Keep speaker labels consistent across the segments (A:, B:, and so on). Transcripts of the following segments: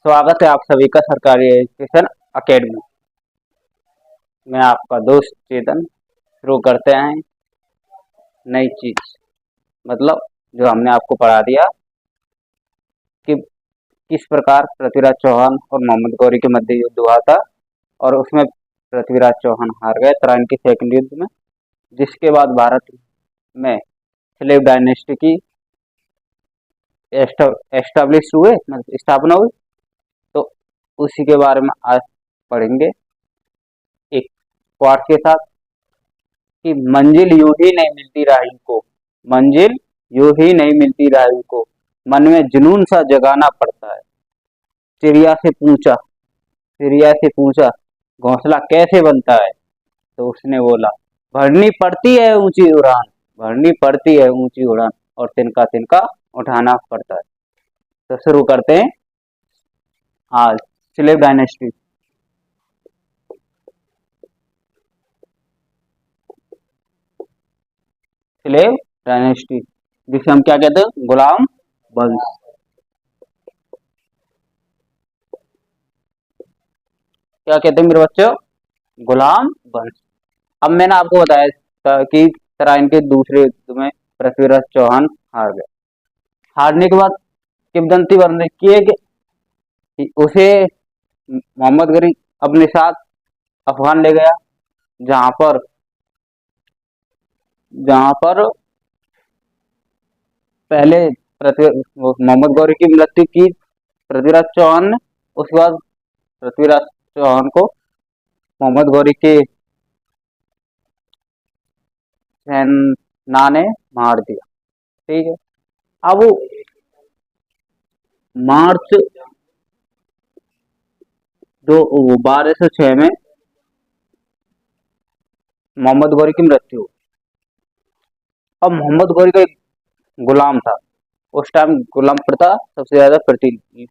A: स्वागत है आप सभी का सरकारी एजुकेशन अकेडमी। मैं आपका दोस्त चेतन। शुरू करते हैं नई चीज, मतलब जो हमने आपको पढ़ा दिया कि किस प्रकार पृथ्वीराज चौहान और मोहम्मद गौरी के मध्य युद्ध हुआ था और उसमें पृथ्वीराज चौहान हार गए तराइन के सेकंड युद्ध में, जिसके बाद भारत में स्लेव डायनेस्टी की एस्टेब्लिश हुए, मतलब स्थापना हुई। तो उसी के बारे में आज पढ़ेंगे एक पाठ के साथ कि मंजिल यूं ही नहीं मिलती राही को, मंजिल यूं ही नहीं मिलती राही को, मन में जुनून सा जगाना पड़ता है। चिड़िया से पूछा, चिड़िया से पूछा घोंसला कैसे बनता है, तो उसने बोला भरनी पड़ती है ऊंची उड़ान, भरनी पड़ती है ऊंची उड़ान और तिनका तिनका उठाना पड़ता है। तो शुरू करते हैं आज स्लेव डायनेस्टी। स्लेव डायनेस्टी जिसे हम क्या कहते हैं, गुलाम वंश। क्या कहते हैं मेरे बच्चों, गुलाम वंश। अब मैंने आपको बताया था कि तराइन के दूसरे युद्ध में पृथ्वीराज चौहान हार गए। हारने के बाद किंवदंती बन किए कि उसे मोहम्मद गौरी अपने साथ अफगान ले गया, जहां पर जहां पर पहले मोहम्मद गौरी की मृत्यु की पृथ्वीराज चौहान ने, उसके बाद पृथ्वीराज चौहान को मोहम्मद गौरी के सेना ने मार दिया। ठीक है। अब मार्च 1206 में मोहम्मद गौरी की मृत्यु हुई। अब मोहम्मद गौरी का एक गुलाम था। उस टाइम गुलाम प्रथा सबसे ज्यादा प्रचलित,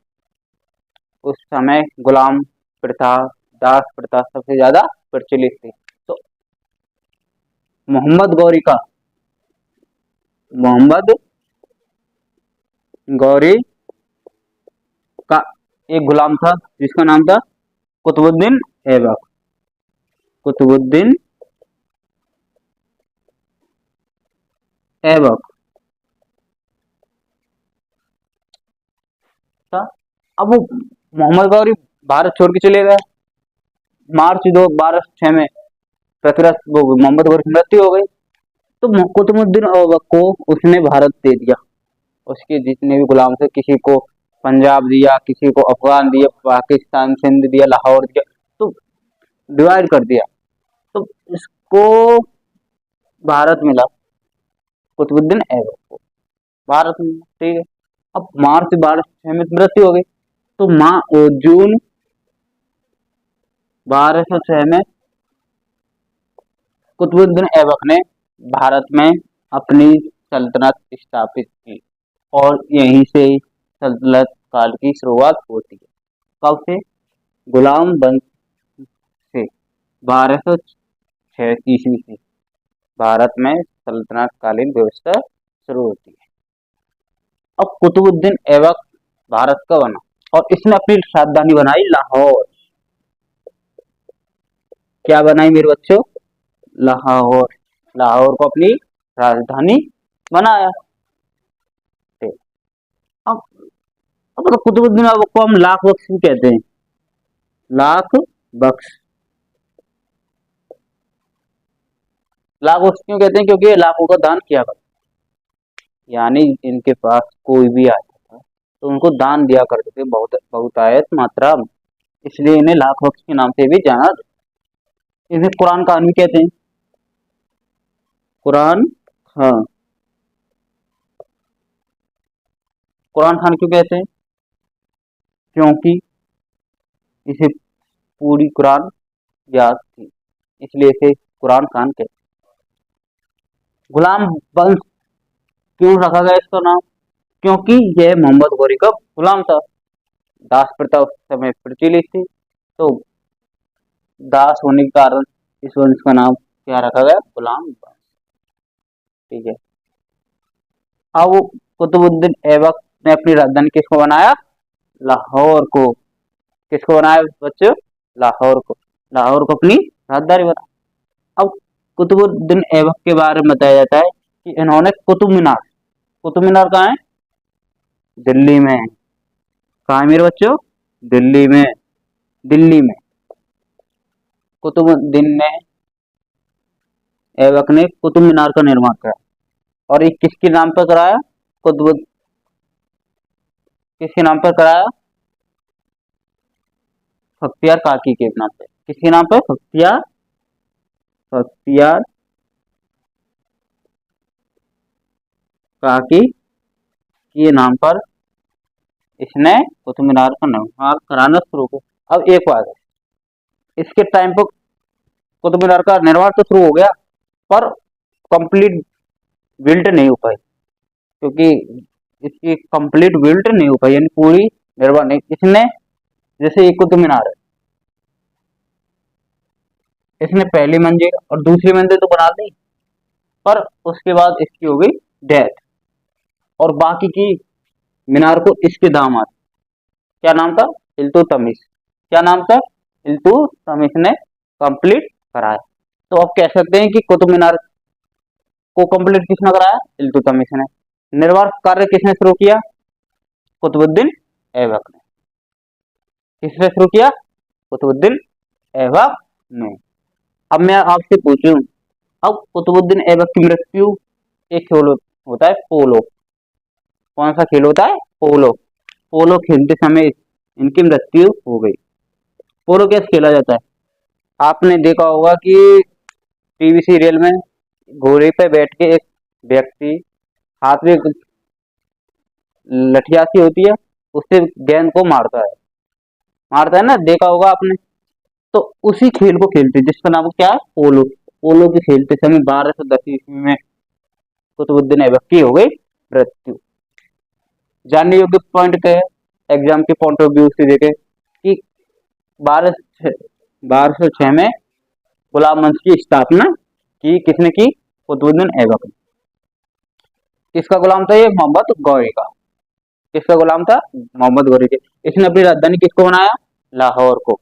A: उस समय गुलाम प्रथा, दास प्रथा सबसे ज्यादा प्रचलित थी। तो मोहम्मद गौरी का एक गुलाम था जिसका नाम था कुतुबुद्दीन ऐबक। कुतुबुद्दीन ऐबक था। अब वो मोहम्मद गौरी भारत छोड़ के चले गए। मार्च 1206 में पृथ्वीराज मोहम्मद गौरी की मृत्यु हो गई। तो कुतुबुद्दीन ऐबक को उसने भारत दे दिया। उसके जितने भी गुलाम थे, किसी को पंजाब दिया, किसी को अफगान दिया, पाकिस्तान सिंध दिया, लाहौर दिया, तो डिवाइड कर दिया। तो इसको भारत मिला, कुतुबुद्दीन ऐबक को भारत मिला। ठीक है। अब मार्च 1206 में मृत्यु हो गई। तो जून 1206 में कुतुबुद्दीन ऐबक ने भारत में अपनी सल्तनत स्थापित की और यहीं से सल्तनत काल की शुरुआत होती है। कब से? गुलाम वंश से 1206 ईस्वी से भारत में सल्तनत कालीन व्यवस्था शुरू होती है। अब कुतुबुद्दीन ऐबक भारत का बना और इसने अपनी राजधानी बनाई लाहौर। क्या बनाई मेरे बच्चों? लाहौर। लाहौर को अपनी राजधानी बनाया। अब अब तो कुतुबुद्दीन ऐबक को हम लाख बख्श भी कहते हैं, लाख बख्श। लाख बख्श क्यों कहते हैं? क्योंकि ये लाखों का दान किया करते, यानी इनके पास कोई भी आता था तो उनको दान दिया करते थे, बहुत बहुतायत मात्रा में, इसलिए इन्हें लाख बख्श के नाम से भी जाना जाता है। इन्हें कुरान खान भी कहते हैं, कुरान खान। कुरान खान क्यों कहते हैं? क्योंकि इसे पूरी कुरान याद थी, इसलिए इसे कुरान खान कहते हैं। गुलाम वंश क्यों रखा गया इसका नाम? क्योंकि यह मोहम्मद गौरी का गुलाम था। दास प्रथा उस समय प्रचलित थी, तो दास होने के कारण इस वंश का नाम क्या रखा गया? गुलाम वंश। ठीक है। अब कुतुबुद्दीन ऐबक ने अपनी राजधानी किसको बनाया? लाहौर को। किसको बनाया बच्चों? लाहौर को। लाहौर को अपनी राजधानी बना। अब कुतुबुद्दीन ऐबक के बारे में बताया जाता है कि इन्होंने कुतुब मीनार कहाँ है? दिल्ली में। कहाँ है मेरे बच्चों? दिल्ली में। दिल्ली में कुतुबुद्दीन ने ऐबक ने कुतुब मीनार का निर्माण कराया। और ये किसके नाम पर कराया? कुतुब किसके नाम पर कराया? बख्तियार काकी के नाम पे। किसके नाम पे? बख्तियार काकी के नाम पर इसने कुतुब मीनार का निर्माण कराना शुरू किया। अब एक बात है, इसके टाइम पर कुतुब मीनार का निर्माण तो शुरू हो गया, पर कंप्लीट बिल्ट नहीं हो पाई, क्योंकि इसकी कंप्लीट बिल्ट नहीं हो पाई, यानी पूरी निर्माण नहीं। इसने जैसे एक कुतुब मीनार है, इसने पहली मंजिल और दूसरी मंजिल तो बना दी, पर उसके बाद इसकी हो गई डेथ, और बाकी की मीनार को इसके दामाद, क्या नाम था? इल्तुतमिश। क्या नाम था? इल्तुतमिश ने कंप्लीट कराया। तो अब कह सकते हैं कि कुतुब मीनार को कंप्लीट किसने कराया? इल्तुतमिश ने। निर्माण कार्य किसने शुरू किया? कुतुबुद्दीन ऐबक ने। किसने शुरू किया? कुतुबुद्दीन ऐबक ने। अब मैं आपसे पूछूं, अब कुतुबुद्दीन ऐबक की मृत्यु, एक खेल होता है पोलो। कौन सा खेल होता है? पोलो। पोलो खेलते समय इनकी मृत्यु हो गई। पोलो कैसे खेला जाता है? आपने देखा होगा कि टीवी सीरियल में घोड़े पे बैठ के एक व्यक्ति हाथ में लठिया सी होती है, उससे गेंद को मारता है ना, देखा होगा आपने। तो उसी खेल को खेलते हैं जिसका नाम क्या है? पोलो। पोलो के खेलते समय 1210 ईस्वी में कुतुबुद्दीन ऐबक की हो गई मृत्यु। जानने योग्य पॉइंट क्या है एग्जाम के पॉइंट ऑफ व्यू से देखें कि 1206 में गुलाम वंश की स्थापना की किसने की? कुतुबुद्दीन ऐबक ने। किसका गुलाम था ये? मोहम्मद गौरी का। किसका गुलाम था? मोहम्मद गौरी के। इसने अपनी राजधानी किसको बनाया? लाहौर को।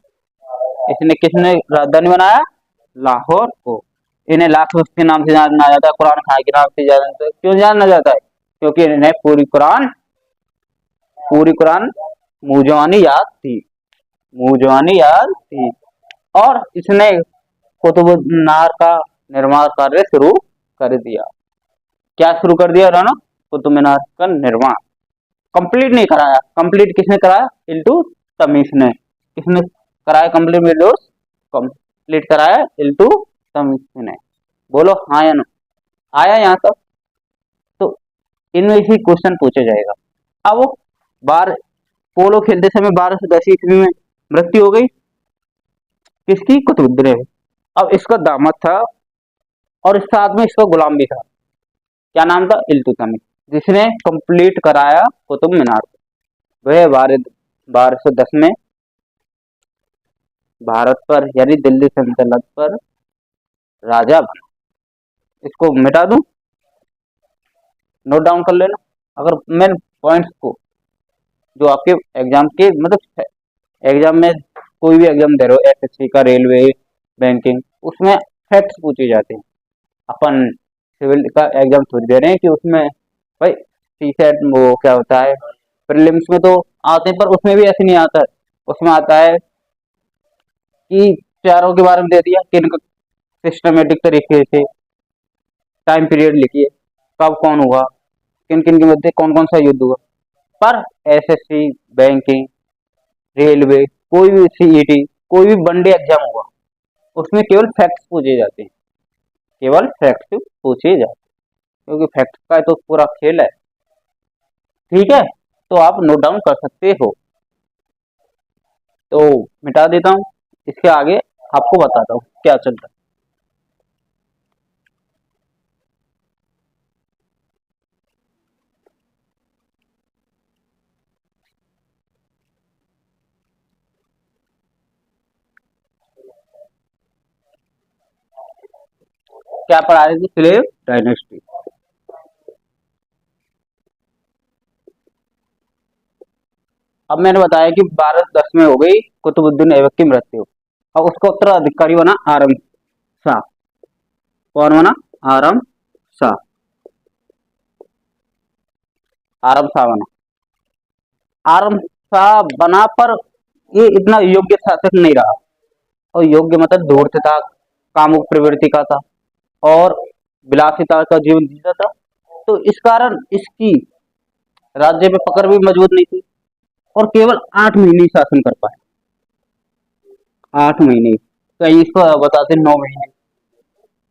A: किसने राजधानी बनाया? लाहौर को। इन्हें लाखबख्श के नाम से जाना जाता है, कुरान खां के नाम से जाना, क्यों जाना जाता है? क्योंकि इन्हें पूरी कुरान मुंह जबानी याद थी। और इसने कुतुब मीनार का निर्माण कार्य शुरू कर दिया। क्या शुरू कर दिया उन्होंने? कुतुब मीनार का निर्माण। कंप्लीट नहीं कराया। कंप्लीट किसने कराया? इल्तुतमिश ने। किसने कराया कंप्लीट मेरे दोस्त? कंप्लीट कराया इल्तुतमिश ने। बोलो हाँ या नो? आया यहाँ तक? तो इनमें से क्वेश्चन पूछा जाएगा। अब वो बार पोलो खेलते समय 1210 ईस्वी में मृत्यु हो गई किसकी? कुतुबुद्दीन ऐबक। अब इसका दामाद था और इस साथ में इसका गुलाम भी था। क्या नाम था? इल्तुतमिश, जिसने कंप्लीट कराया कुतुब मीनार को। वह 1210 में भारत पर यानी दिल्ली सल्तनत पर राजा बना। इसको मिटा दूं? नोट डाउन कर लेना। अगर मैं पॉइंट्स को जो आपके एग्जाम के मतलब एग्जाम में कोई भी एग्जाम दे रहे हो, एसएससी का, रेलवे, बैंकिंग, उसमें फैक्ट्स पूछे जाते हैं। अपन सिविल का एग्जाम थोड़ी दे रहे हैं कि उसमें भाई सी सेट वो क्या होता है, प्रीलिम्स में तो आते हैं, पर उसमें भी ऐसे नहीं आता है। उसमें आता है कि चारों के बारे में दे दिया कि इनका सिस्टमेटिक तरीके से टाइम पीरियड लिखिए, कब कौन हुआ, किन किन के मध्य कौन कौन सा युद्ध हुआ। पर एसएससी, बैंकिंग, रेलवे, कोई भी सीईटी, कोई भी वनडे एग्जाम हुआ, उसमें केवल फैक्ट्स पूछे जाते हैं। केवल फैक्ट्स पूछे जाते हैं, क्योंकि फैक्ट्स का तो पूरा खेल है। ठीक है, तो आप नोट डाउन कर सकते हो। तो मिटा देता हूँ, इसके आगे आपको बताता हूँ क्या चल रहा है। क्या पढ़ा रही थी? Slave dynasty. अब मैंने बताया कि 1210 में हो गई कुतुबुद्दीन ऐबक की मृत्यु। अब उसका उत्तराधिकारी बना आरम शाह। कौन बना? आरम शाह। आरम शाह बना। आरम शाह बना, पर ये इतना योग्य शासक नहीं रहा। और योग्य मतलब धूर्त था, कामुक प्रवृत्ति का था, और विलासिता का जीवन जीता था। तो इस कारण इसकी राज्य में पकड़ भी मजबूत नहीं थी, और केवल 8 महीने ही शासन कर पाए। 8 महीने, कहीं इसको बताते 9 महीने,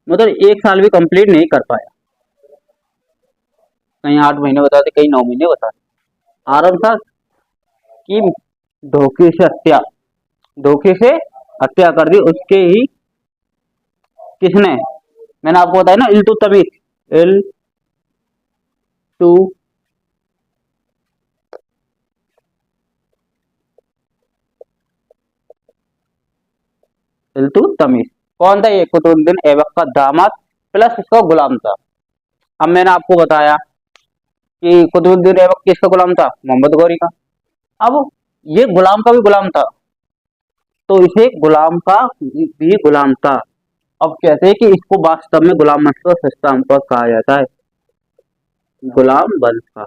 A: मतलब 1 साल भी कंप्लीट नहीं कर पाया। कहीं 8 महीने बताते, कहीं 9 महीने बताते। आरम शाह की धोखे से हत्या, धोखे से हत्या कर दी उसके ही, किसने? मैंने आपको बताया ना, इल्तुतमिश। इल टू इल्तुतमिश कौन था? ये कुतुबुद्दीन ऐबक का दामाद प्लस उसका गुलाम था। अब मैंने आपको बताया कि कुतुबुद्दीन ऐबक किसका गुलाम था? मोहम्मद गौरी का। अब ये गुलाम का भी गुलाम था, तो इसे गुलाम का भी गुलाम था। अब कहते हैं कि इसको वास्तव में गुलाम वंश का संस्थापक कहा जाता है। गुलाम वंश का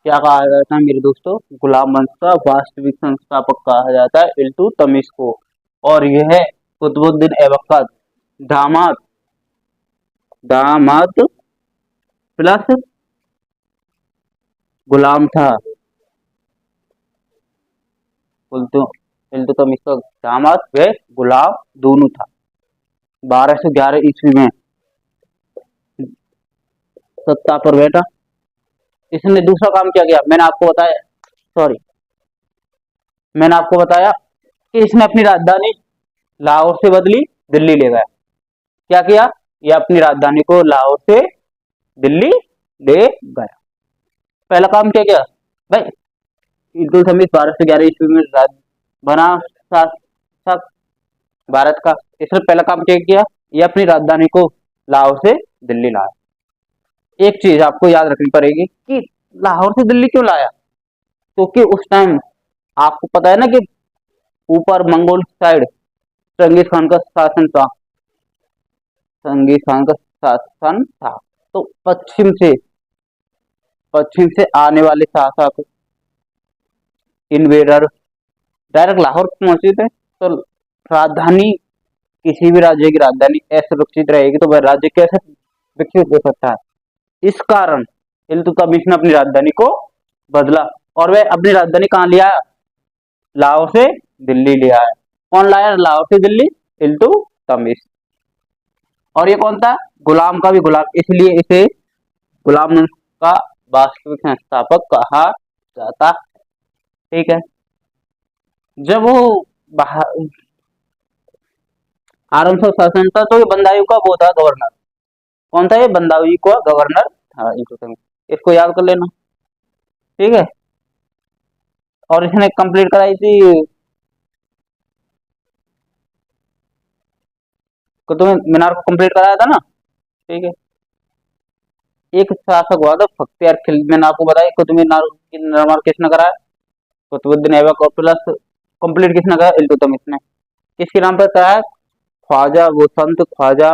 A: क्या कहा जाता है मेरे दोस्तों? गुलाम वंश का वास्तविक संस्थापक कहा जाता है इल्तुतमिश को। और यह कुतुबुद्दीन ऐबक का दामाद, दामाद प्लस गुलाम था। इल्तुतमिश का दामाद व गुलाम दोनों था। 1211 ईस्वी में सत्ता पर बैठा। इसने दूसरा काम क्या किया? मैंने आपको बताया, सॉरी, मैंने आपको बताया कि इसने अपनी राजधानी लाहौर से बदली, दिल्ली ले गया। क्या किया? ये अपनी राजधानी को लाहौर से दिल्ली ले गया। पहला काम क्या किया भाई? इल्तुतमिश 1211 ईस्वी में बना शासक भारत का। इसने पहला काम क्या किया? ये अपनी राजधानी को लाहौर से दिल्ली लाया। एक चीज आपको याद रखनी पड़ेगी कि लाहौर से दिल्ली क्यों लाया, क्योंकि उस टाइम आपको पता है ना कि ऊपर मंगोल साइड चंगेज खान का शासन था। चंगेज खान का शासन था, तो पश्चिम से आने वाले शासक, इन्वेडर डायरेक्ट लाहौर पहुंचे थे। तो राजधानी, किसी भी राज्य की राजधानी असुरक्षित रहेगी तो वह राज्य कैसे विकसित हो सकता है? इस कारण इल्तुतमिश ने अपनी राजधानी को बदला, और वह अपनी राजधानी कहाँ ले आया? लाहौर से दिल्ली ले आया। कौन लाया लाहौर से दिल्ली? इल्तुतमिश। और ये कौन था? गुलाम का भी गुलाम, इसलिए इसे गुलाम वंश का वास्तविक संस्थापक कहा जाता है। ठीक है। जब वो आरम शाह शासन था, तो ये बंदायूं का वो था गवर्नर। कौन था? ये बंदायूं का गवर्नर था इल्तुतमिश। इसको याद कर लेना। ठीक है। और इसने कंप्लीट कराई थी कुतुब मीनार को, कंप्लीट कराया था ना। ठीक है। एक शासक हुआ था बख्तियार खिलजी। मैंने आपको बताया कुतुब मीनार की निर्माण किसने कराया? कुतुबुद्दीन ऐबक। और प्लस कंप्लीट किसने कराया? इल्तुतमिश ने। किसके नाम पर कराया? ख्वाजा, वो संत ख्वाजा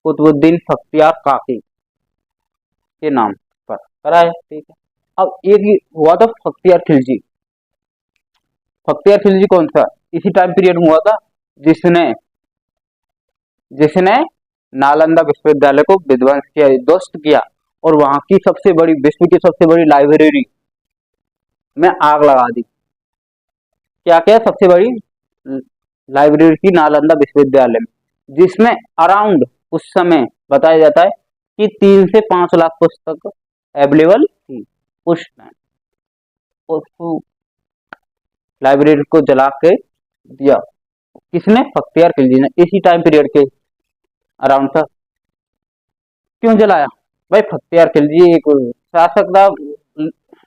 A: कुतुबुद्दीन बख्तियार काकी के नाम पर कराया। ठीक है। अब एक ही हुआ था बख्तियार खिलजी। बख्तियार खिलजी कौन सा? इसी टाइम पीरियड में हुआ था जिसने जिसने नालंदा विश्वविद्यालय को विध्वंस किया, ध्वस्त किया, और वहां की सबसे बड़ी, विश्व की सबसे बड़ी लाइब्रेरी में आग लगा दी। क्या क्या? सबसे बड़ी लाइब्रेरी थी नालंदा विश्वविद्यालय में, जिसमें अराउंड उस समय बताया जाता है कि 3 से 5 लाख पुस्तक अवेलेबल थी उस टाइम। उस लाइब्रेरी को जला के दिया। किसने? बख्तियार खिलजी ने। इसी टाइम पीरियड के अराउंड था। क्यों जलाया भाई? बख्तियार खिलजी एक शासक था,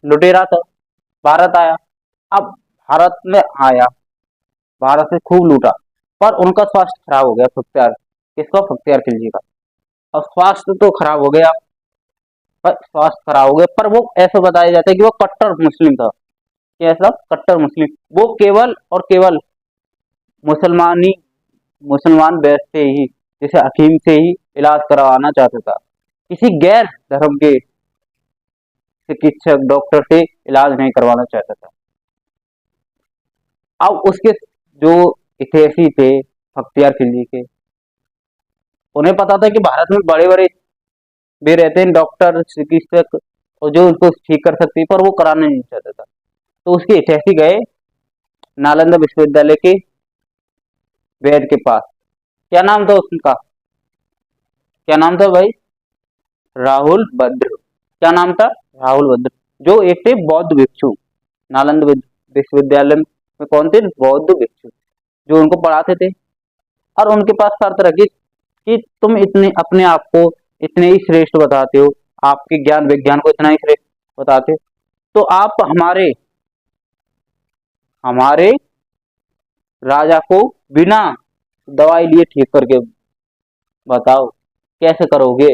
A: लुटेरा था, भारत आया। अब भारत में आया, भारत से खूब लूटा, पर उनका स्वास्थ्य खराब हो गया। बख्तियार, किसका? बख्तियार खिलजी का। अब स्वास्थ्य तो खराब हो गया, पर स्वास्थ्य खराब हो गया। पर वो ऐसे बताया जाता है कि वो कट्टर मुस्लिम था। कैसा? कट्टर मुस्लिम। वो केवल और केवल मुसलमानी मुसलमान वैद्य से ही, जैसे हकीम से ही इलाज करवाना चाहता था। किसी गैर धर्म के चिकित्सक डॉक्टर से इलाज नहीं करवाना चाहता था। अब उसके जो हितैषी थे बख्तियार खिलजी के, उन्हें पता था कि भारत में बड़े बड़े भी रहते हैं डॉक्टर चिकित्सक और जो उनको ठीक कर सकती, पर वो कराना नहीं चाहता था। तो उसके हितैषी गए नालंदा विश्वविद्यालय के वैद्य के पास। क्या नाम था उसका? क्या नाम था भाई? राहुल भद्र। क्या नाम था? राहुल भद्र। जो एक थे बौद्ध भिक्षु। नालंदा विश्वविद्यालय में कौन थे? बौद्ध भिक्षु, जो उनको पढ़ाते थे। और उनके पास शर्त रखी कि तुम इतने अपने आप को इतने ही श्रेष्ठ बताते हो, आपके ज्ञान विज्ञान को इतना ही श्रेष्ठ बताते हो, तो आप हमारे हमारे राजा को बिना दवाई लिए ठीक करके बताओ, कैसे करोगे?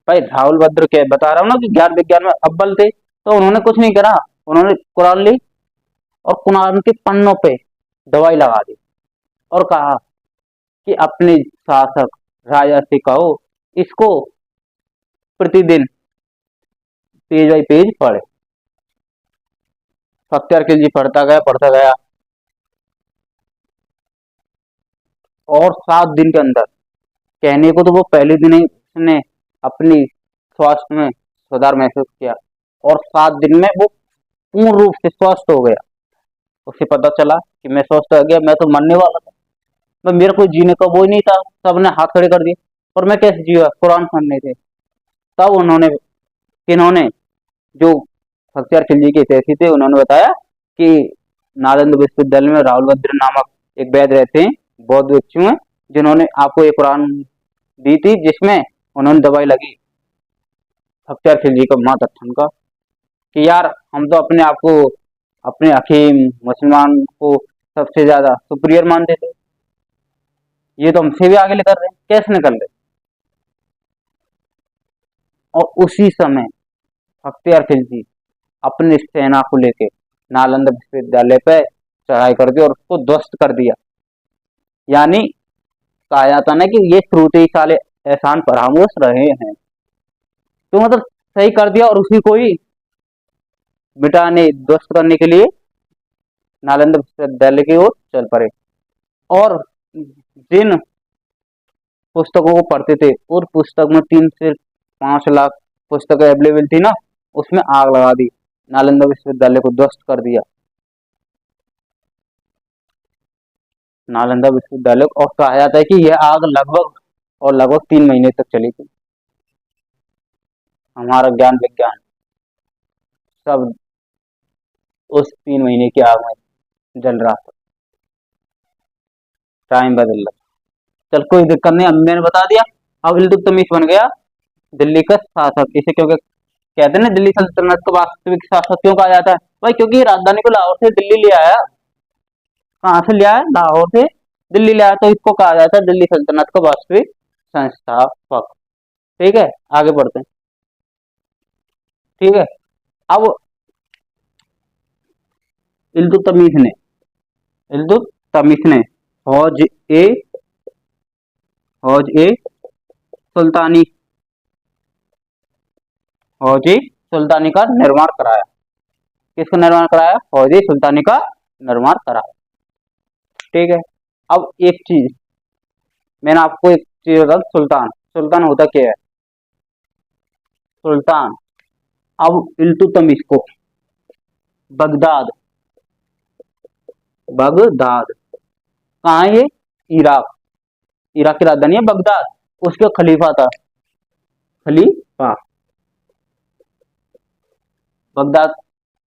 A: भाई राहुल भद्र क्या बता रहा हूँ ना कि ज्ञान विज्ञान में अव्वल थे। तो उन्होंने कुछ नहीं करा, उन्होंने कुरान ली और कुरान के पन्नों पे दवाई लगा दी और कहा कि अपने शासक राजा से कहो इसको प्रतिदिन पेज बाई पेज पढ़े। बख्तियार खिलजी पढ़ता गया और 7 दिन के अंदर, कहने को तो वो पहले दिन ही उसने अपनी स्वास्थ्य में सुधार महसूस किया और 7 दिन में वो पूर्ण रूप से स्वस्थ हो गया। उसे पता चला कि मैं स्वस्थ हो गया, मैं तो मरने वाला था, मैं मेरे को जीने का वो ही नहीं था। सबने हाथ खड़े कर दिए और मैं कैसे जीवा, कुरान पढ़ने थे। तब उन्होंने किन्होंने जो बख्तियार खिलजी के हितैषी थे उन्होंने बताया कि नालंदा विश्वविद्यालय में राहुल भद्र नामक एक वैद्य रहते हैं, बौद्ध भिक्षु हैं, जिन्होंने आपको एक कुरान दी थी जिसमें उन्होंने दवाई लगी बख्तियार खिलजी का माथा ठनका कि यार हम तो अपने आप को अपने हकीम मुसलमान को सबसे ज्यादा सुपीरियर मानते थे, ये तो हमसे भी आगे निकल रहे हैं, कैसे निकल रहे? और उसी समय बख्तियार खिलजी अपनी सेना को लेके नालंदा विश्वविद्यालय पे चढ़ाई कर दी और उसको ध्वस्त कर दिया। यानी कहा जाता ना कि ये श्रुति ही साले एहसान फरामोश रहे हैं, तो मतलब सही कर दिया और उसी को ही मिटाने ध्वस्त करने के लिए नालंदा विश्वविद्यालय की ओर चल पड़े। और जिन पुस्तकों को पढ़ते थे, उस पुस्तक में 3 से 5 लाख पुस्तकें अवेलेबल थी ना, उसमें आग लगा दी, नालंदा विश्वविद्यालय को ध्वस्त कर दिया नालंदा विश्वविद्यालय। और कहा जाता है कि यह आग लगभग 3 महीने तक चली थी। हमारा ज्ञान विज्ञान सब उस 3 महीने की आग में जल रहा था। टाइम बदल रहा, चल कोई दिक्कत नहीं, अब मैंने बता दिया। अब इल्तुतमिश बन गया दिल्ली का शासक। इसे क्योंकि कहते हैं ना दिल्ली सल्तनत को वास्तविक शासक क्यों कहा जाता है भाई? क्योंकि राजधानी को लाहौर से दिल्ली ले आया। कहाँ से ले आया? लाहौर से दिल्ली ले आया, तो इसको कहा जाता है दिल्ली सल्तनत का वास्तविक संस्थापक। ठीक है, आगे बढ़ते हैं। ठीक है, अब इल्तुतमिश ने इल्तुतमिश ने हौज ए हौज ए सुल्तानी हौज ए सुल्तानी का निर्माण कराया। किसका निर्माण कराया? हौज ए सुल्तानी का निर्माण कराया। ठीक है, अब एक चीज मैंने आपको एक चीज बता, सुल्तान सुल्तान होता क्या है? सुल्तान, अब इल्तुतमिश को बगदाद बगदाद कहाँ है ये? इराक। इराक की राजधानी है बगदाद। उसका खलीफा था, खलीफा बगदाद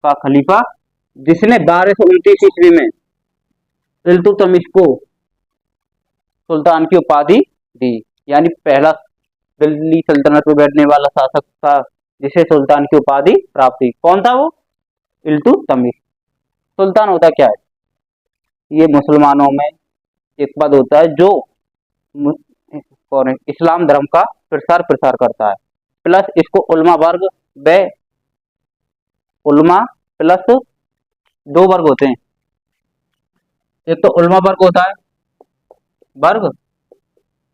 A: का खलीफा, जिसने 1229 ईस्वी में इल्तुतमिश को सुल्तान की उपाधि दी। यानी पहला दिल्ली सल्तनत में बैठने वाला शासक था जिसे सुल्तान की उपाधि प्राप्त हुई। कौन था वो? इल्तुतमिश। सुल्तान होता क्या है? ये मुसलमानों में एक पद होता है जो कौन है, इस्लाम धर्म का प्रसार करता है। प्लस इसको उलमा वर्ग व उलमा प्लस दो वर्ग होते हैं, एक तो उलमा वर्ग होता है वर्ग,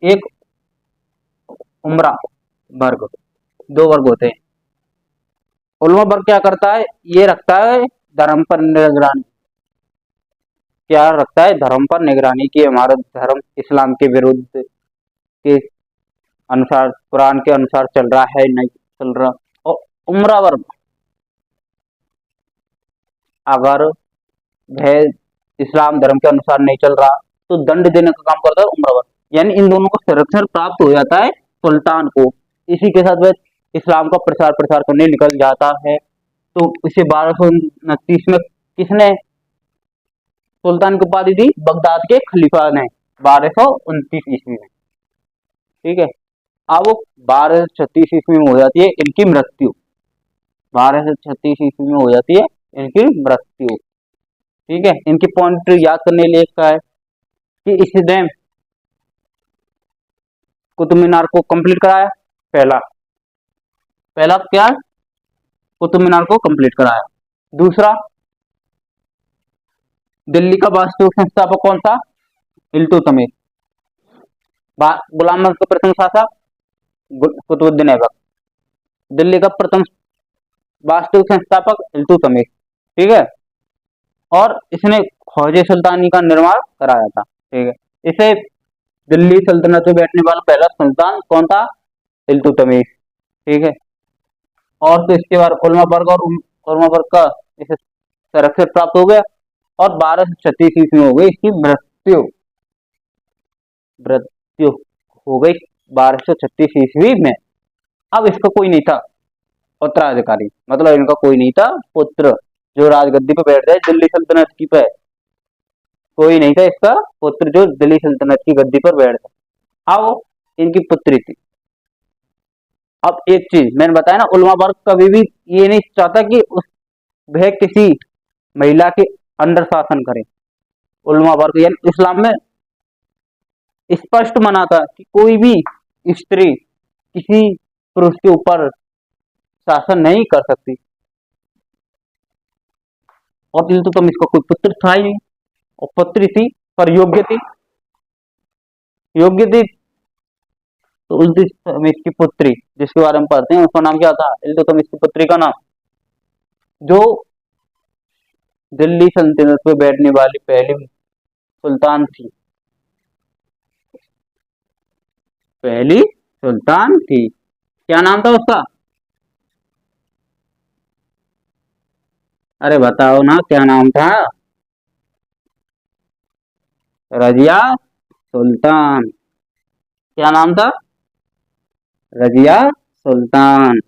A: एक उमरा वर्ग, दो वर्ग होते हैं। उलमा वर्ग क्या करता है, ये रखता है धर्म पर निगरानी, क्या रखता है, धर्म पर निगरानी की हमारा धर्म इस्लाम के विरुद्ध के अनुसार, कुरान के अनुसार चल रहा है नहीं चल रहा। और उमरा वर्ग अगर वह इस्लाम धर्म के अनुसार नहीं चल रहा तो दंड देने का काम करता है उमरा वर्ग। यानी इन दोनों को संरक्षण प्राप्त हो जाता है सुल्तान को। इसी के साथ वह इस्लाम का प्रसार करने निकल जाता है। तो इसे 1229 में किसने सुल्तान की उपाधि दी, बगदाद के खलीफा ने 1229 ईस्वी में। ठीक है, अब 1236 ईस्वी में हो जाती है इनकी मृत्यु, 1236 ईस्वी में हो जाती है इनकी मृत्यु। ठीक है, इनकी पॉइंट याद करने के लिए क्या है कि इसने कुतुब मीनार को कंप्लीट कराया, पहला क्या, कुतुब मीनार को कंप्लीट कराया। दूसरा, दिल्ली का वास्तविक संस्थापक कौन था, इल्तुतमिश। गुलाम अहमद का प्रथम शासक कुतुबुद्दीन ऐबक। दिल्ली का प्रथम वास्तविक संस्थापक इल्तुतमिश। ठीक है, और इसने ख्वाजा सुल्तानी का निर्माण कराया था। ठीक है, इसे दिल्ली सल्तनत में बैठने वाला पहला सुल्तान कौन था, इल्तुतमिश। ठीक है, और तो इसके बाद उलमा वर्ग और उलमा वर्ग का इसे संरक्षण प्राप्त हो गया और 1236 ईस्वी में हो गई इसकी मृत्यु, मृत्यु हो गई 1236 ईस्वी में। अब इसका कोई नहीं था उत्तराधिकारी, मतलब इनका कोई नहीं था पुत्र जो राजगद्दी पे बैठ जाए दिल्ली सल्तनत की पे, कोई नहीं था इसका पुत्र जो दिल्ली सल्तनत की गद्दी पर बैठ जाए। अब इनकी पुत्री थी। अब एक चीज मैंने बताया ना, उलमा वर्ग कभी भी ये नहीं चाहता कि वह किसी महिला के अंडर शासन करे। उलमा वर्ग यानी इस्लाम में स्पष्ट मना था कि कोई भी स्त्री किसी पुरुष के ऊपर शासन नहीं कर सकती। और इल्तुतमिश इसका कोई पुत्र था ही नहीं, और पुत्री थी पर योग्य थी, योग्य थी। तो इल्तुतमिश की पुत्री जिसके बारे में पढ़ते हैं उसका नाम क्या था, इल्तुतमिश की पुत्री का नाम, जो दिल्ली सल्तनत पे बैठने वाली पहली सुल्तान थी, पहली सुल्तान थी। क्या नाम था उसका, अरे बताओ ना क्या नाम था, रजिया सुल्तान। क्या नाम था, रजिया सुल्तान।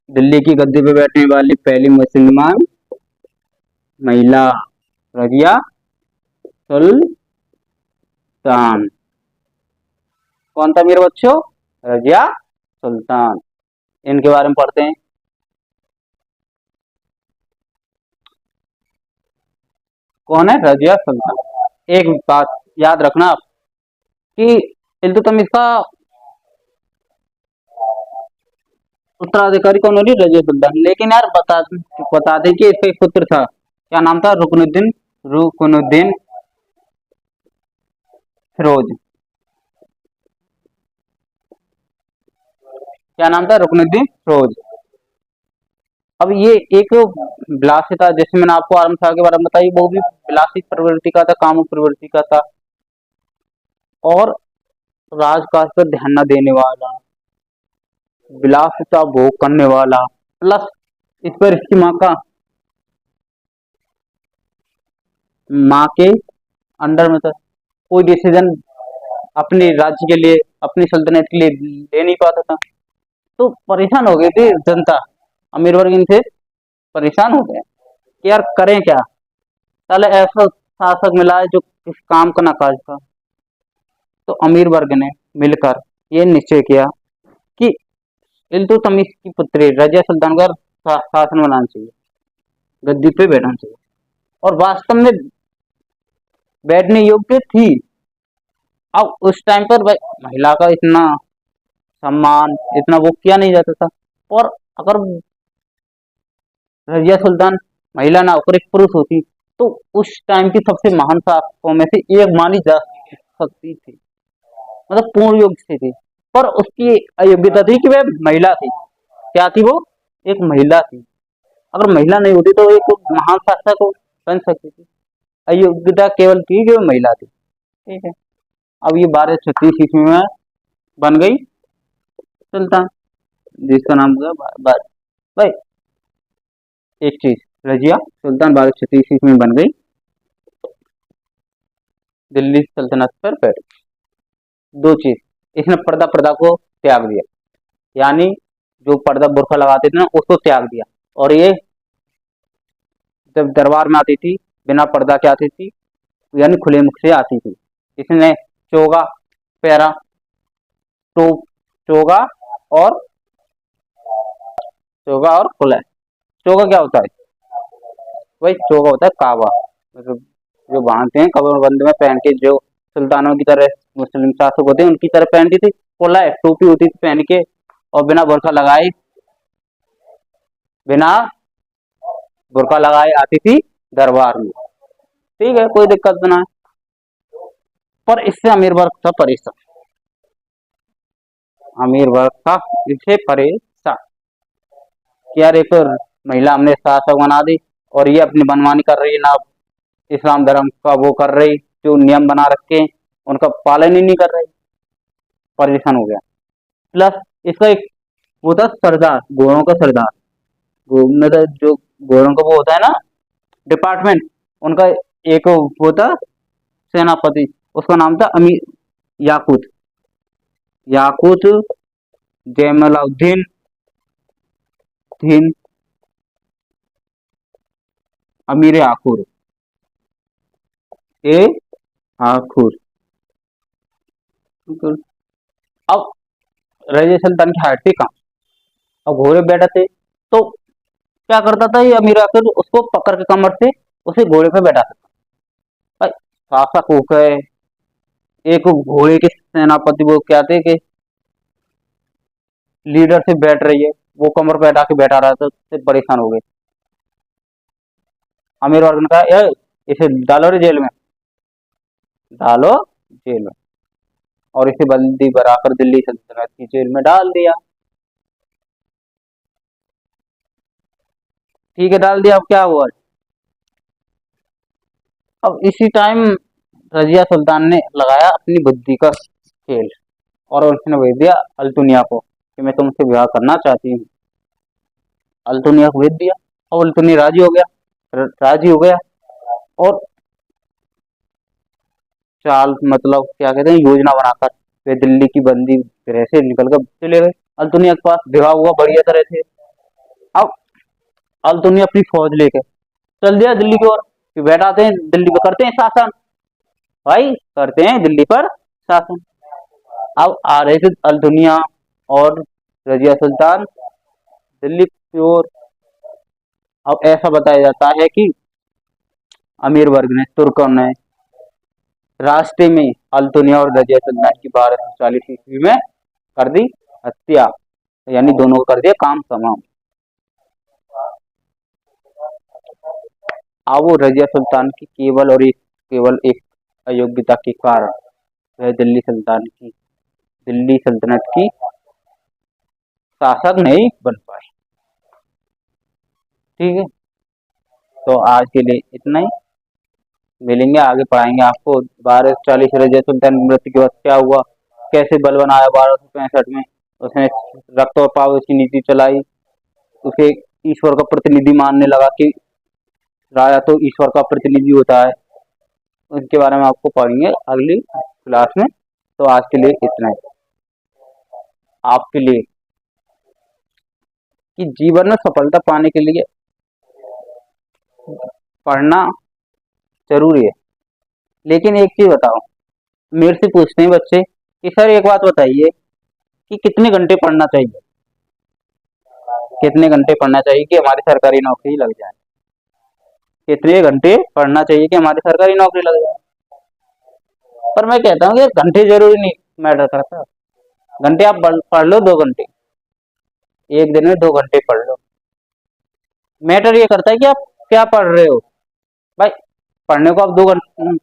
A: दिल्ली की गद्दी पे बैठने वाली पहली मुसलमान महिला रजिया सुल्तान। कौन था मेरे बच्चों, रजिया सुल्तान। इनके बारे में पढ़ते हैं। कौन है, रजिया सुल्तान। एक बात याद रखना आप कि इल्तुतमिश का उत्तराधिकारी कौन होगी, रजिया सुल्तान। लेकिन यार बता दें कि इसका एक पुत्र था, क्या नाम था, रुकनुद्दीन फिरोज। क्या नाम था, रुकनुद्दीन फिरोज। अब ये एक विलासी था, जैसे मैंने आपको आरम शाह के बारे में बताई, वो भी विलासी प्रवृत्ति का था, काम प्रवृत्ति का था, और राजकाज पर ध्यान न देने वाला, विलासिता भोग करने वाला, प्लस इस पर इसकी माँ के अंडर में था। कोई डिसीजन अपने राज्य के लिए, अपनी सल्तनत के लिए ले नहीं पाता था। तो परेशान हो गई थी जनता, अमीर वर्ग इनसे परेशान हो गया कि यार करें क्या, साले ऐसा शासक मिला है जो किस काम का ना काज का। तो अमीर वर्ग ने मिलकर ये निश्चय किया कि इल्तुतमिश की पुत्री रजिया सुल्तान का शासन बनाना चाहिए, गद्दी पे बैठना चाहिए। और वास्तव में बैठने योग्य थी। अब उस टाइम पर महिला का इतना सम्मान, इतना वो किया नहीं जाता था। और अगर रजिया सुल्तान महिला ना होकर एक पुरुष होती तो उस टाइम की सबसे महान शासकों में से एक मानी जा सकती थी, मतलब पूर्ण योग से थी। पर उसकी अयोग्यता थी कि वह महिला थी। क्या थी वो? एक महिला थी। अगर महिला नहीं होती तो एक महान शासक बन सकती थी। अयोग्यता केवल थी कि वो महिला थी। ठीक है। अब ये 1236 ईस्वी में बन गई सुल्तान, जिसका नाम हुआ भाई एक चीज, रजिया सुल्तान 1236 ईस्वी में बन गई, दिल्ली सल्तनत पर बैठ। दो चीज, इसने पर्दा प्रथा को त्याग दिया, यानी जो पर्दा बुर्का लगाते थे ना उसको त्याग दिया। और ये जब दरबार में आती थी बिना पर्दा के आती थी, यानी खुले मुख से आती थी। इसने चोगा पहरा, टोप, चोगा और खुला। चोगा क्या होता है? वही चोगा होता है काबा, मतलब जो बांधते हैं कमरबंद में पहन के, जो सुल्तानों की तरह मुस्लिम शासक होते हैं उनकी तरह पहनती थी। खुला है, टोपी होती थी पहन के, और बिना बुर्का लगाए आती थी दरबार में। ठीक है, कोई दिक्कत ना है। पर इससे अमीर वर्ग था परेशान, अमीर वर्ग था इससे परेशान कि यार एक महिला हमने शासक बना दी और ये अपनी मनमानी कर रही है ना, इस्लाम धर्म का वो कर रही, जो नियम बना रखे उनका पालन ही नहीं कर रही। परेशान हो गया। प्लस इसका एक वो था सरदार, घोड़ों का सरदार, घूमने का जो घोड़ों का वो होता है ना डिपार्टमेंट, उनका एक वो था सेनापति, उसका नाम था अमीर याकूत, याकूत जैमलाउद्दीन दीन अमीर आखुर, ए आखुर। अब रजिया सुल्तान की हाइट थी कम, अब घोड़े बैठे थे तो क्या करता था ये अमीर आखिर, उसको पकड़ के कमर से उसे घोड़े पे बैठा था। भाई शासक हो गए, एक घोड़े के सेनापति वो क्या थे कि लीडर से बैठ रही है, वो कमर पे बैठा के बैठा रहा था, उससे परेशान हो गए। अमीर वर्ग ने कहा, "ए, इसे डालो रे जेल में, डालो जेल में।" और इसे बंदी बनाकर दिल्ली सल्तनत की जेल में डाल दिया। ठीक है, डाल दिया। अब क्या हुआ? अब इसी टाइम रजिया सुल्तान ने लगाया अपनी बुद्धि का खेल, और उसने भेज दिया अल्तुनिया को कि मैं तुमसे विवाह करना चाहती हूँ। अल्तुनिया को भेज दिया और अल्तुनिया राजी हो गया, राजी हो गया। और चाल, मतलब क्या कहते हैं, योजना बनाकर वे दिल्ली की बंदी गृह से निकल कर चले गए। अल्तुनिया के पास विवाह हुआ बढ़िया तरह से। अब अल्तुनिया अपनी फौज लेके चल दिया दिल्ली की ओर कि बैठाते हैं दिल्ली पर, करते हैं शासन, भाई करते हैं दिल्ली पर शासन। अब आ रहे थे अल्तुनिया और रजिया सुल्तान दिल्ली की ओर। अब ऐसा बताया जाता है कि अमीर वर्ग ने, तुर्कों ने रास्ते में अल्तुनिया और रजिया सुल्तान की 1240 ईस्वी में कर दी हत्या, यानी दोनों को कर दिया काम तमाम। अब वो रजिया सुल्तान की केवल एक अयोग्यता के कारण वह दिल्ली सल्तनत की शासक नहीं बन पाए। ठीक है, तो आज के लिए इतना ही। मिलेंगे, आगे पढ़ाएंगे आपको 1240 रजिया सुल्तान की मृत्यु के बाद क्या हुआ, कैसे बल बनाया 1265 में, उसने रक्त और पावस की नीति चलाई, उसे ईश्वर का प्रतिनिधि मानने लगा कि राजा तो ईश्वर का प्रतिनिधि होता है। उसके बारे में आपको पढ़ेंगे अगली क्लास में। तो आज के लिए इतना ही। आपके लिए कि जीवन में सफलता पाने के लिए पढ़ना जरूरी है, लेकिन एक चीज बताओ, मेरे से पूछते हैं बच्चे कि सर एक बात बताइए कि कितने घंटे पढ़ना चाहिए, कितने घंटे पढ़ना चाहिए कि हमारी सरकारी नौकरी लग जाए, कितने घंटे पढ़ना चाहिए कि हमारी सरकारी नौकरी लग जाए? पर मैं कहता हूँ कि घंटे जरूरी नहीं मैटर करता। घंटे आप पढ़ लो 2 घंटे, एक दिन में 2 घंटे पढ़ लो। मैटर ये करता है कि आप क्या पढ़ रहे हो। भाई पढ़ने को आप 2 घंटे,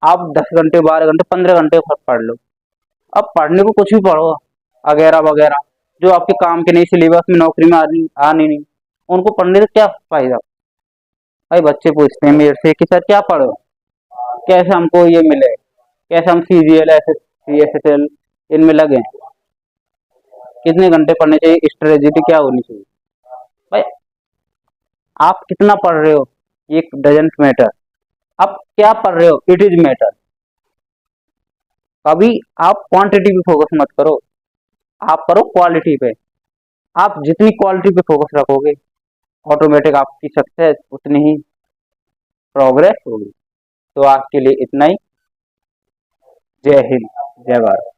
A: आप 10 घंटे, 12 घंटे, 15 घंटे पढ़ लो। अब पढ़ने को कुछ भी पढ़ो वगैरह वगैरह, जो आपके काम के नहीं, सिलेबस में नौकरी में आनी नहीं, उनको पढ़ने से क्या फायदा। भाई बच्चे पूछते हैं मेरे से कि सर क्या पढ़ो, कैसे हमको ये मिले, कैसे हम सीजीएल सीएसएल इनमें लगे, कितने घंटे पढ़ने चाहिए, स्ट्रेटेजी क्या होनी चाहिए। भाई आप कितना पढ़ रहे हो ये डजेंट मैटर, आप क्या पढ़ रहे हो इट इज मैटर। कभी आप क्वांटिटी पे फोकस मत करो, आप करो क्वालिटी पे। आप जितनी क्वालिटी पे फोकस रखोगे, ऑटोमेटिक आपकी सक्सेस उतनी ही प्रोग्रेस होगी। तो आज के लिए इतना ही। जय हिंद, जय भारत।